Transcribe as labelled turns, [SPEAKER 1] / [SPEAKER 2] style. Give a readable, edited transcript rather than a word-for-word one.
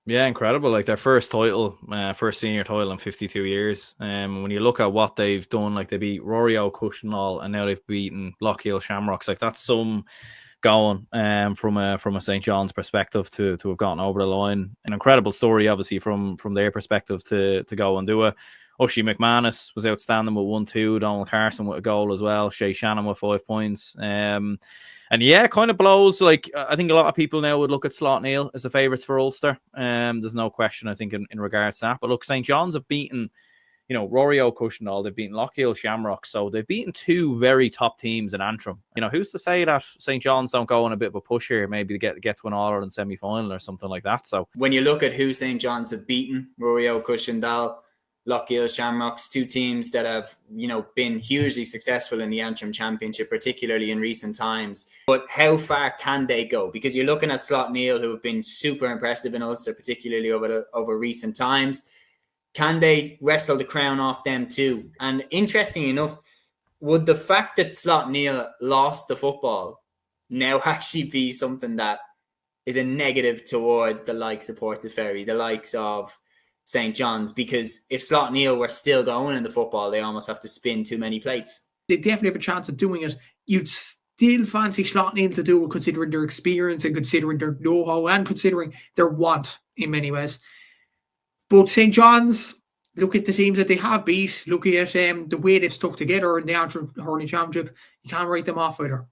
[SPEAKER 1] Yeah, incredible. Like their first title, first senior title in 52 years. When you look at what they've done, like they beat Rory O'Cushenall and now they've beaten Lockheed Shamrocks. Like that's some going from a St. John's perspective to have gotten over the line. An incredible story, obviously, from their perspective to go and do it. Oshie McManus was outstanding with 1-2. Donald Carson with a goal as well. Shay Shannon with 5 points. And yeah, it kind of blows. Like I think a lot of people now would look at Slot Neal as the favourites for Ulster. There's no question, I think, in regards to that. But look, St. John's have beaten, Rory O'Cushenall, they've beaten Lockheed Shamrock, so they've beaten two very top teams in Antrim. Who's to say that St. John's don't go on a bit of a push here, maybe to get to an All-Ireland semi-final or something like that. So
[SPEAKER 2] when you look at who St. John's have beaten, Rory O'Cushenall, Lockheed Shamrocks, two teams that have, been hugely successful in the Antrim Championship, particularly in recent times. But how far can they go? Because you're looking at Slot Neal, who have been super impressive in Ulster, particularly over recent times. Can they wrestle the crown off them too? And interesting enough, would the fact that Slot Neal lost the football now actually be something that is a negative towards the likes of Portaferry, the likes of St. John's? Because if Slot Neal were still going in the football, they almost have to spin too many plates.
[SPEAKER 3] They definitely have a chance of doing it. You'd still fancy Slot Neal to do it, considering their experience and considering their know-how and considering their want in many ways. But St. John's, look at the teams that they have beat, look at the way they've stuck together in the Antrim Hurling Championship, you can't write them off either.